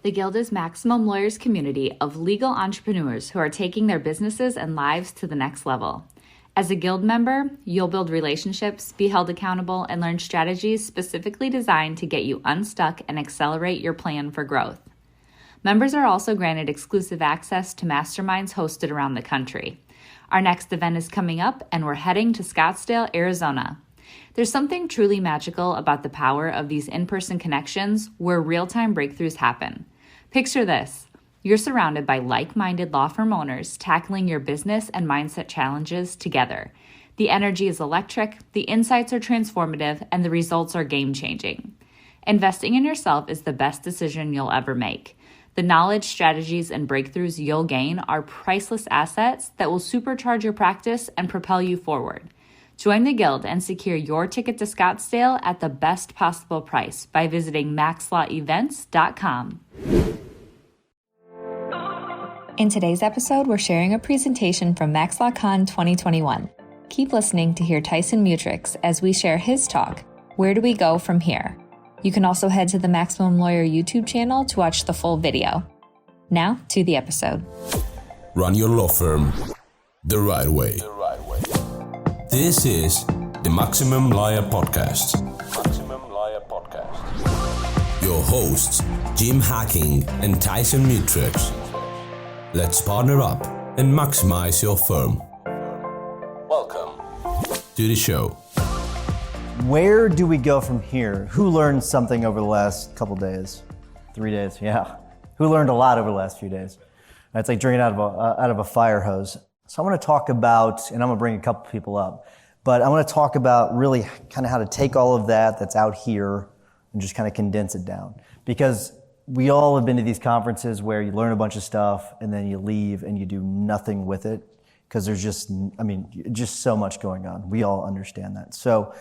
The Guild is Maximum Lawyers' community of legal entrepreneurs who are taking their businesses and lives to the next level. As a Guild member, you'll build relationships, be held accountable, and learn strategies specifically designed to get you unstuck and accelerate your plan for growth. Members are also granted exclusive access to masterminds hosted around the country. Our next event is coming up, and we're heading to Scottsdale, Arizona. There's something truly magical about the power of these in-person connections where real-time breakthroughs happen. Picture this. You're surrounded by like-minded law firm owners tackling your business and mindset challenges together. The energy is electric, the insights are transformative, and the results are game-changing. Investing in yourself is the best decision you'll ever make. The knowledge, strategies, and breakthroughs you'll gain are priceless assets that will supercharge your practice and propel you forward. Join the Guild and secure your ticket to Scottsdale at the best possible price by visiting maxlawevents.com. In today's episode, we're sharing a presentation from MaxLawCon 2021. Keep listening to hear Tyson Mutrux as we share his talk, Where Do We Go From Here? You can also head to the Maximum Lawyer YouTube channel to watch the full video. Now, to the episode. Run your law firm the right way. This is the Maximum Lawyer Podcast. Your hosts, Jim Hacking and Tyson Mutrux. Let's partner up and maximize your firm. Welcome to the show. Where do we go from here? Who learned something over the last couple days? 3 days, yeah. Who learned a lot over the last few days? It's like drinking out of a fire hose. So I want to talk about, and I'm going to bring a couple people up, but I want to talk about really kind of how to take all of that that's out here and just kind of condense it down. Because we all have been to these conferences where you learn a bunch of stuff and then you leave and you do nothing with it because there's just so much going on. We all understand that. So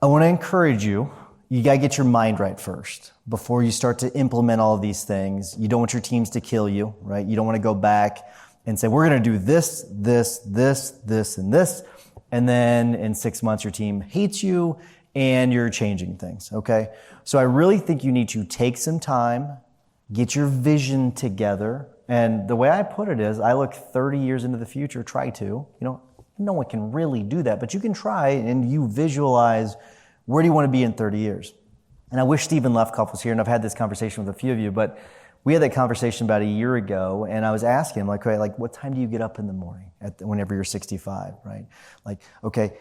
I want to encourage you, you got to get your mind right first before you start to implement all of these things. You don't want your teams to kill you, right? You don't want to go back and say, we're going to do this, and this. And then in 6 months, your team hates you and you're changing things, okay? So I really think you need to take some time, get your vision together. And the way I put it is, I look 30 years into the future, try to. No one can really do that, but you can try and you visualize where do you want to be in 30 years. And I wish Stephen Lefkoff was here, and I've had this conversation with a few of you, but we had that conversation about a year ago, and I was asking him, what time do you get up in the morning whenever you're 65, right? Okay,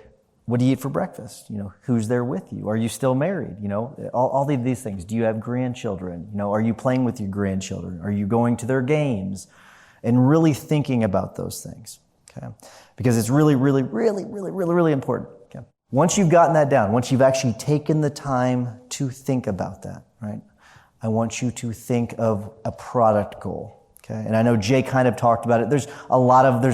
what do you eat for breakfast? Who's there with you? Are you still married? All these things. Do you have grandchildren? Are you playing with your grandchildren? Are you going to their games? And really thinking about those things, okay? Because it's really, really, really, really, really, really important, okay? Once you've gotten that down, once you've actually taken the time to think about that, right? I want you to think of a product goal. Okay. And I know Jay kind of talked about it. There's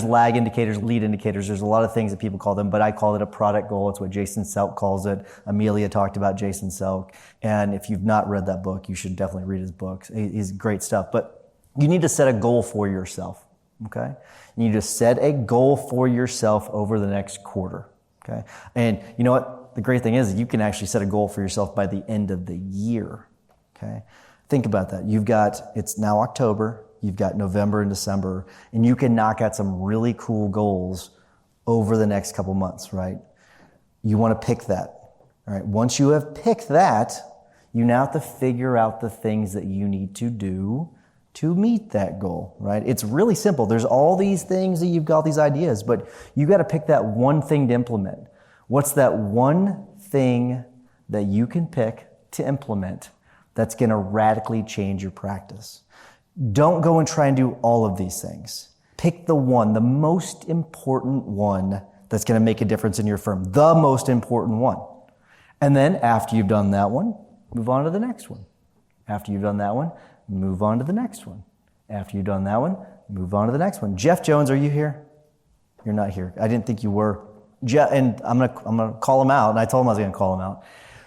lag indicators, lead indicators. There's a lot of things that people call them, but I call it a product goal. It's what Jason Selk calls it. Amelia talked about Jason Selk. And if you've not read that book, you should definitely read his books. He's great stuff. But you need to set a goal for yourself. Okay. You need to set a goal for yourself over the next quarter. Okay. And you know what? The great thing is you can actually set a goal for yourself by the end of the year. Okay. Think about that. It's now October. You've got November and December, and you can knock out some really cool goals over the next couple months, right? You want to pick that, all right? Once you have picked that, you now have to figure out the things that you need to do to meet that goal, right? It's really simple. There's all these things that you've got, these ideas, but you got to pick that one thing to implement. What's that one thing that you can pick to implement that's going to radically change your practice? Don't go and try and do all of these things. Pick the most important one that's going to make a difference in your firm. The most important one. And then after you've done that one, move on to the next one. After you've done that one, move on to the next one. After you've done that one, move on to the next one. Jeff Jones, are you here? You're not here. I didn't think you were. Jeff, and I'm gonna call him out, and I told him I was going to call him out.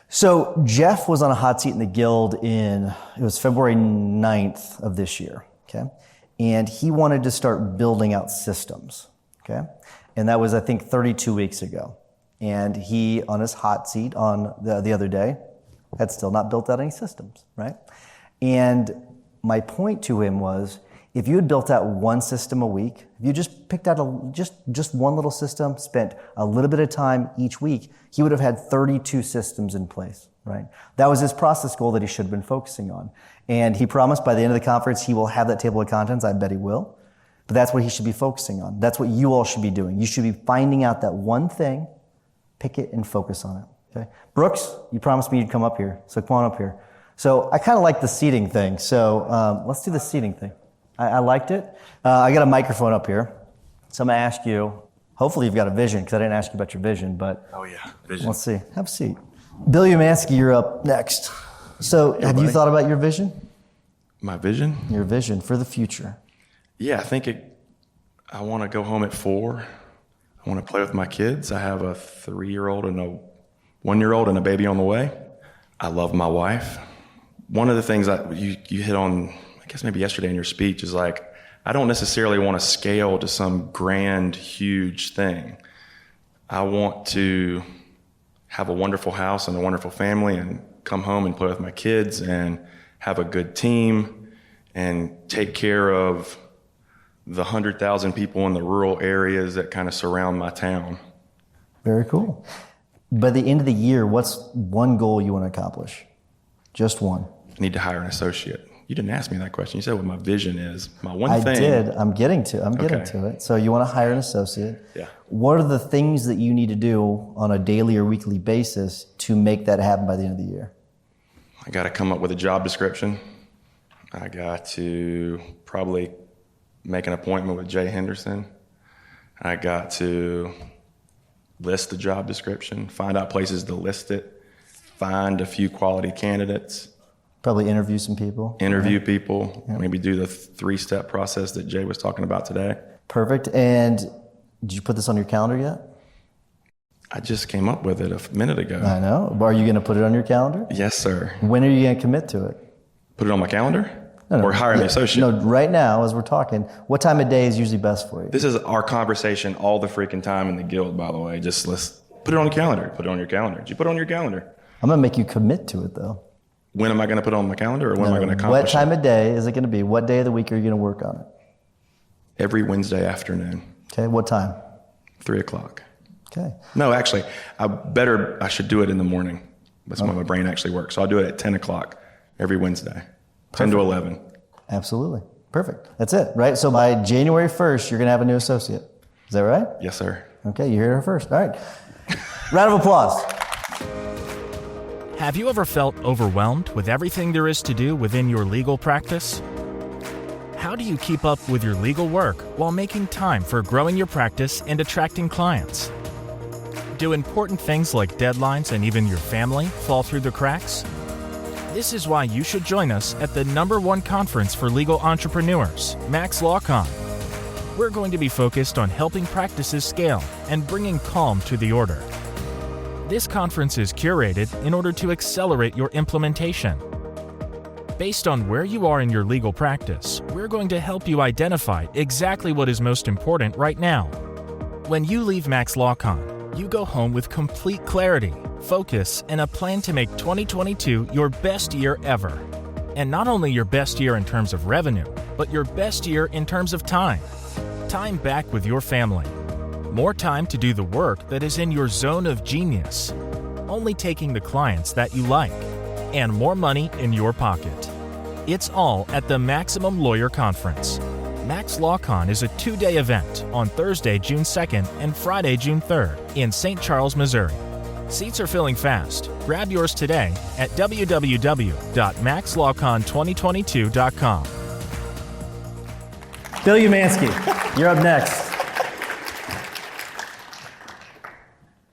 So Jeff was on a hot seat in the Guild it was February 9th of this year, okay? And he wanted to start building out systems, okay? And that was, I think, 32 weeks ago. And he, on his hot seat on the other day, had still not built out any systems, right? And My point to him was, if you had built out one system a week, if you just picked out just one little system, spent a little bit of time each week, he would have had 32 systems in place, right? That was his process goal that he should have been focusing on. And he promised by the end of the conference he will have that table of contents. I bet he will. But that's what he should be focusing on. That's what you all should be doing. You should be finding out that one thing, pick it, and focus on it. Okay? Brooks, you promised me you'd come up here, so come on up here. So I kind of like the seating thing. So let's do the seating thing. I liked it. I got a microphone up here. So I'm going to ask you, hopefully you've got a vision, because I didn't ask you about your vision, but oh yeah, vision. Let's see. Have a seat. Bill Umansky, you're up next. So have you thought about your vision? My vision? Your vision for the future. Yeah, I want to go home at 4. I want to play with my kids. I have a 3-year-old and a 1-year-old and a baby on the way. I love my wife. One of the things that you hit on, I guess maybe yesterday in your speech, is like, I don't necessarily want to scale to some grand, huge thing. I want to have a wonderful house and a wonderful family and come home and play with my kids and have a good team and take care of the 100,000 people in the rural areas that kind of surround my town. Very cool. By the end of the year, what's one goal you want to accomplish? Just one. I need to hire an associate. You didn't ask me that question. You said what my vision is. My one I thing. I did. I'm getting to it. So you want to hire an associate. Yeah. What are the things that you need to do on a daily or weekly basis to make that happen by the end of the year? I got to come up with a job description. I got to probably make an appointment with Jay Henderson. I got to list the job description, find out places to list it, find a few quality candidates. Probably interview some people. Interview people, maybe do the 3-step process that Jay was talking about today. Perfect. And did you put this on your calendar yet? I just came up with it a minute ago. I know. Are you going to put it on your calendar? Yes, sir. When are you going to commit to it? Put it on my calendar? No, or hire an associate? No, right now, as we're talking, what time of day is usually best for you? This is our conversation all the freaking time in the guild, by the way. Just let's put it on your calendar. Put it on your calendar. Did you put it on your calendar? I'm going to make you commit to it, though. When am I going to put it on my calendar, or when am I going to accomplish it? What time of day is it going to be? What day of the week are you going to work on it? Every Wednesday afternoon. Okay, what time? 3 o'clock. Okay. No, actually, I should do it in the morning. That's when my brain actually works. So I'll do it at 10 o'clock every Wednesday, 10 to 11. Absolutely. Perfect. That's it, right? So by January 1st, you're going to have a new associate. Is that right? Yes, sir. Okay, you heard it first. All right. Round of applause. Have you ever felt overwhelmed with everything there is to do within your legal practice? How do you keep up with your legal work while making time for growing your practice and attracting clients? Do important things like deadlines and even your family fall through the cracks? This is why you should join us at the #1 conference for legal entrepreneurs, Max LawCon. We're going to be focused on helping practices scale and bringing calm to the order. This conference is curated in order to accelerate your implementation. Based on where you are in your legal practice, we're going to help you identify exactly what is most important right now. When you leave Max LawCon, you go home with complete clarity, focus, and a plan to make 2022 your best year ever. And not only your best year in terms of revenue, but your best year in terms of time. Time back with your family. More time to do the work that is in your zone of genius. Only taking the clients that you like. And more money in your pocket. It's all at the Maximum Lawyer Conference. Max LawCon is a 2-day event on Thursday, June 2nd and Friday, June 3rd in St. Charles, Missouri. Seats are filling fast. Grab yours today at www.maxlawcon2022.com. Bill Umansky, you're up next.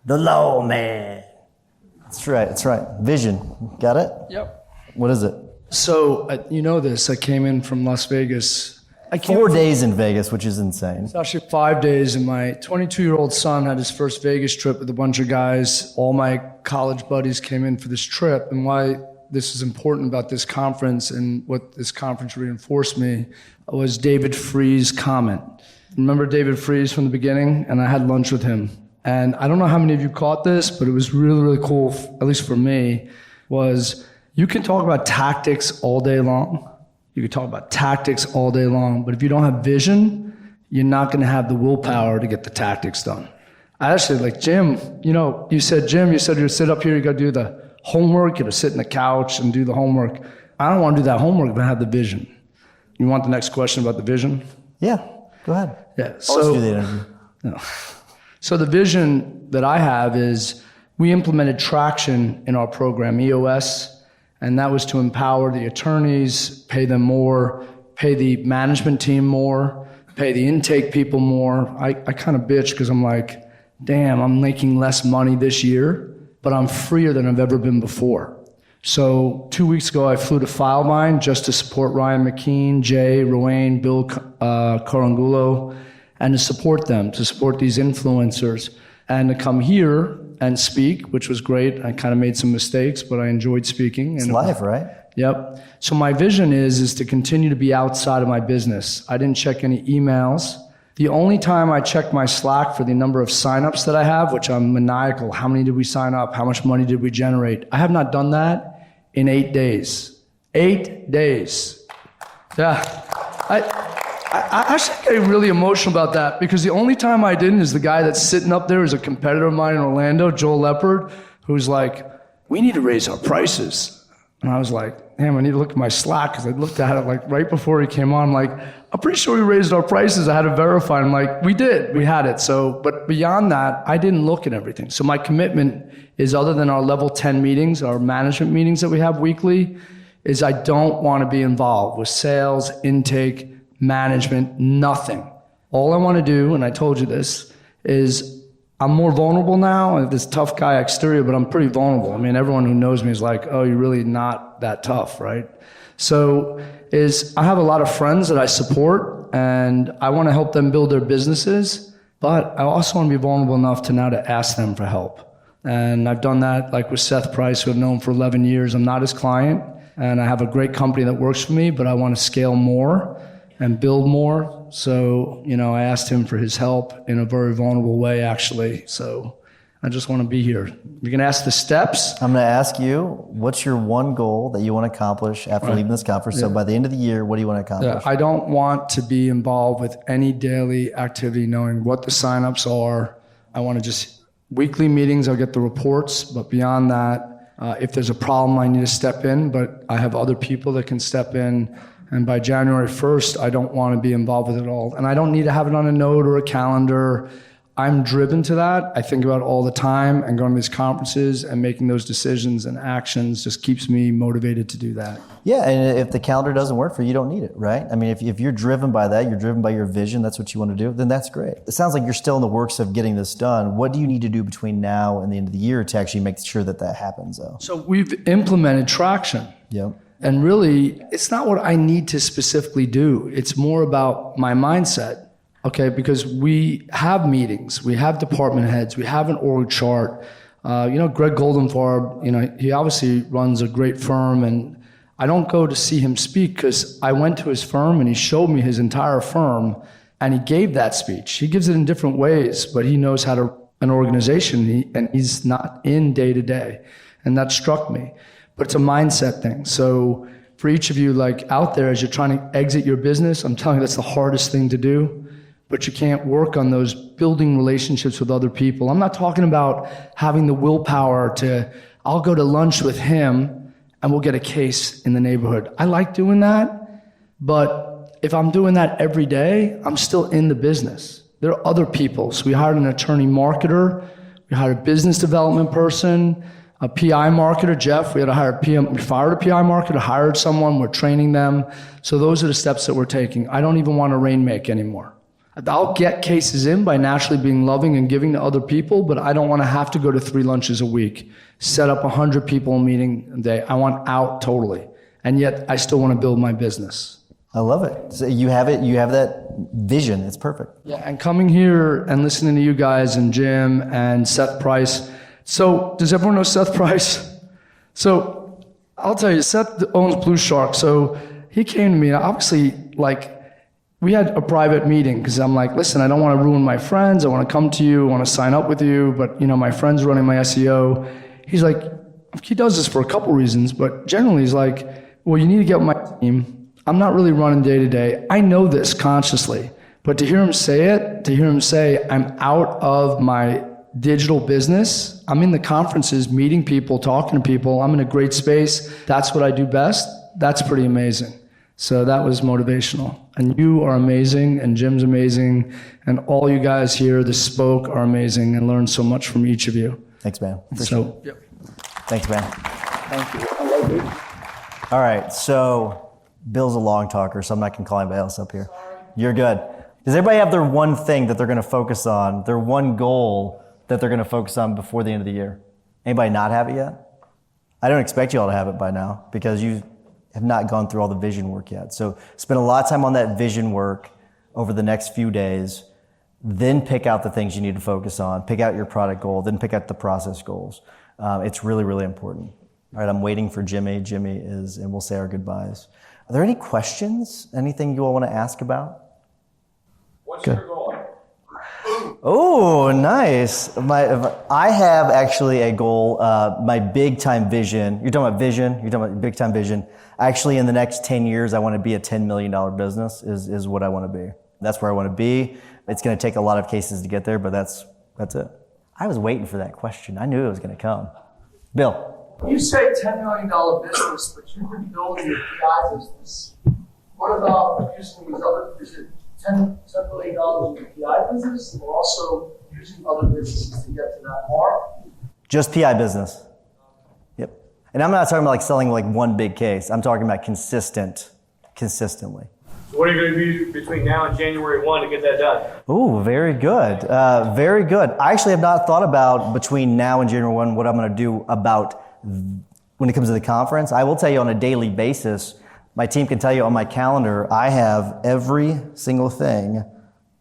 The lawman. That's right. Vision. Got it? Yep. What is it? So, you know this. I came in from Las Vegas. 4 days in Vegas, which is insane. It's actually 5 days, and my 22-year-old son had his first Vegas trip with a bunch of guys. All my college buddies came in for this trip, and why this is important about this conference and what this conference reinforced me was David Free's comment. Remember David Freeze from the beginning? And I had lunch with him. And I don't know how many of you caught this, but it was really, really cool, at least for me, was you can talk about tactics all day long, You could talk about tactics all day long, but if you don't have vision, you're not going to have the willpower to get the tactics done. I actually, like, Jim, you said you'd sit up here, you got to do the homework, you got to sit in the couch and do the homework. I don't want to do that homework if I have the vision. You want the next question about the vision? Yeah, go ahead. Yeah. Always do the interview. No. So the vision that I have is we implemented traction in our program, EOS, and that was to empower the attorneys, pay them more, pay the management team more, pay the intake people more. I kind of bitch because I'm like, damn, I'm making less money this year, but I'm freer than I've ever been before. So 2 weeks ago, I flew to Filevine just to support Ryan McKean, Jay, Rowan, Bill Carangulo, and to support them, to support these influencers, and to come here and speak, which was great. I kind of made some mistakes, but I enjoyed speaking. It's live, right? Yep. So my vision is to continue to be outside of my business. I didn't check any emails. The only time I check my Slack for the number of signups that I have, which I'm maniacal, how many did we sign up? How much money did we generate? I have not done that in 8 days. 8 days. Yeah. I actually get really emotional about that because the only time I didn't is the guy that's sitting up there is a competitor of mine in Orlando, Joel Leopard, who's like, we need to raise our prices. And I was like, damn, I need to look at my Slack because I looked at it like right before he came on. I'm like, I'm pretty sure we raised our prices. I had to verify. I'm like, we did. We had it. So, but beyond that, I didn't look at everything. So my commitment is, other than our level 10 meetings, our management meetings that we have weekly, is I don't want to be involved with sales, intake, management, nothing. All I want to do, and I told you this, is I'm more vulnerable now. I have this tough guy exterior, but I'm pretty vulnerable. I mean, everyone who knows me is like, oh, you're really not that tough, right? So I have a lot of friends that I support, and I want to help them build their businesses, but I also want to be vulnerable enough to now to ask them for help. And I've done that like with Seth Price, who I've known for 11 years. I'm not his client, and I have a great company that works for me, but I want to scale more and build more. So, I asked him for his help in a very vulnerable way, actually. So I just want to be here. You're going to ask the steps. I'm going to ask you, what's your one goal that you want to accomplish after leaving this conference? Yeah. So by the end of the year, what do you want to accomplish? Yeah, I don't want to be involved with any daily activity, knowing what the signups are. I want to just, weekly meetings, I'll get the reports, but beyond that, if there's a problem, I need to step in, but I have other people that can step in. And by January 1st, I don't want to be involved with it all. And I don't need to have it on a note or a calendar. I'm driven to that. I think about it all the time, and going to these conferences and making those decisions and actions just keeps me motivated to do that. Yeah, and if the calendar doesn't work for you, you don't need it, right? I mean, if you're driven by that, you're driven by your vision, that's what you want to do, then that's great. It sounds like you're still in the works of getting this done. What do you need to do between now and the end of the year to actually make sure that happens, though? So we've implemented traction. Yep. And really, it's not what I need to specifically do. It's more about my mindset, okay? Because we have meetings, we have department heads, we have an org chart. Greg Goldenfarb, he obviously runs a great firm, and I don't go to see him speak because I went to his firm and he showed me his entire firm, and he gave that speech. He gives it in different ways, but he knows how to run an organization, and he's not in day to day. And that struck me. But it's a mindset thing. So for each of you, like out there, as you're trying to exit your business, I'm telling you that's the hardest thing to do. But you can't work on those building relationships with other people. I'm not talking about having the willpower I'll go to lunch with him and we'll get a case in the neighborhood. I like doing that, but if I'm doing that every day, I'm still in the business. There are other people. So we hired an attorney marketer, we hired a business development person, a PI marketer, Jeff. We had to hire a PM. We fired a PI marketer, hired someone. We're training them. So those are the steps that we're taking. I don't even want to rainmake anymore. I'll get cases in by naturally being loving and giving to other people, but I don't want to have to go to 3 lunches a week, set up 100 people meeting a day. I want out totally. And yet I still want to build my business. I love it. So you have that vision. It's perfect. Yeah, and coming here and listening to you guys and Jim and Seth Price. So does everyone know Seth Price? So I'll tell you, Seth owns Blue Shark. So he came to me, and obviously, we had a private meeting because I'm like, listen, I don't want to ruin my friends. I want to come to you. I want to sign up with you. But, my friend's running my SEO. He's like, he does this for a couple reasons, but generally he's like, well, you need to get with my team. I'm not really running day to day. I know this consciously, but to hear him say it, to hear him say, I'm out of my digital business, I'm in the conferences, meeting people, talking to people, I'm in a great space, that's what I do best, that's pretty amazing. So that was motivational. And you are amazing, and Jim's amazing, and all you guys here that spoke are amazing, and learned so much from each of you. Thanks, man. Yep. Thanks, man. Thank you. I love you. All right, so Bill's a long talker, so I'm not going to call anybody else up here. You're good. Does everybody have their one thing that they're going to focus on, their one goal that they're going to focus on before the end of the year? Anybody not have it yet? I don't expect you all to have it by now because you have not gone through all the vision work yet. So spend a lot of time on that vision work over the next few days, then pick out the things you need to focus on, pick out your product goal, then pick out the process goals. It's really, really important. All right, I'm waiting for Jimmy. Jimmy is, and we'll say our goodbyes. Are there any questions? Anything you all want to ask about? What's your goal? Oh, nice. I have actually a goal, my big time vision. You're talking about vision? You're talking about big time vision. Actually, in the next 10 years, I want to be a $10 million business is what I want to be. That's where I want to be. It's going to take a lot of cases to get there, but that's it. I was waiting for that question. I knew it was going to come. Bill. You say $10 million business, but you've been building your PI business. What about using these other, is it $10 million in the PI business, or also using other businesses to get to that mark? Just PI business. Yep. And I'm not talking about like selling like one big case. I'm talking about consistently. So what are you going to do between now and January 1 to get that done? Ooh, very good. Very good. I actually have not thought about between now and January 1 what I'm going to do about when it comes to the conference. I will tell you on a daily basis, my team can tell you on my calendar, I have every single thing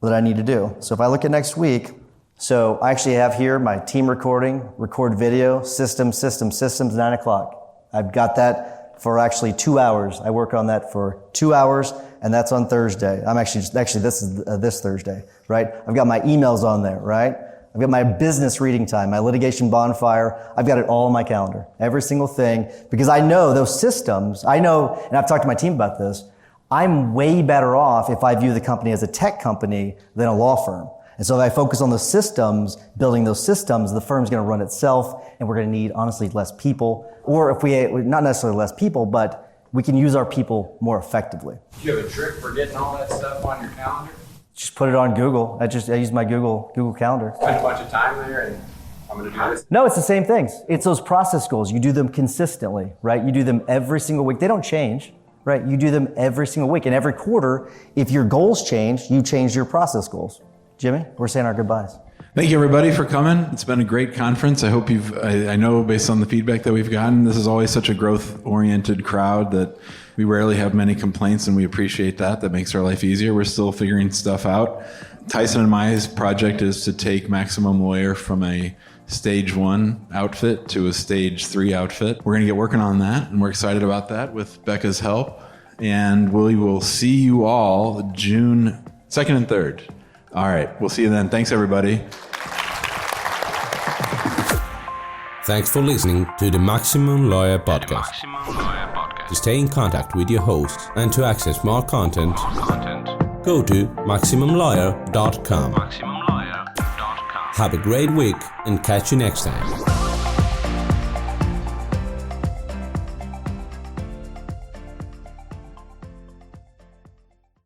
that I need to do. So if I look at next week, so I actually have here my team record video, systems, 9 o'clock. I've got that for actually 2 hours. I work on that for 2 hours, and that's on Thursday. This is this Thursday, right? I've got my emails on there, right? I've got my business reading time, my litigation bonfire. I've got it all on my calendar, every single thing, because I know those systems. I know, and I've talked to my team about this, I'm way better off if I view the company as a tech company than a law firm. And so if I focus on the systems, building those systems, the firm's going to run itself, and we're going to need, honestly, less people. Or if we, not necessarily less people, but we can use our people more effectively. Do you have a trick for getting all that stuff on your calendar? Just put it on Google. I use my Google Calendar. Spend a bunch of time there and I'm going to do this? No, it's the same things. It's those process goals. You do them consistently, right? You do them every single week. They don't change, right? You do them every single week. And every quarter, if your goals change, you change your process goals. Jimmy, we're saying our goodbyes. Thank you, everybody, for coming. It's been a great conference. I hope I know based on the feedback that we've gotten, this is always such a growth-oriented crowd that we rarely have many complaints, and we appreciate that. That makes our life easier. We're still figuring stuff out. Tyson and my project is to take Maximum Lawyer from a stage 1 outfit to a stage 3 outfit. We're going to get working on that, and we're excited about that with Becca's help. And we will see you all June 2nd and 3rd. All right, we'll see you then. Thanks, everybody. Thanks for listening to the Maximum Lawyer Podcast. To stay in contact with your hosts and to access more content, go to MaximumLawyer.com. Have a great week and catch you next time.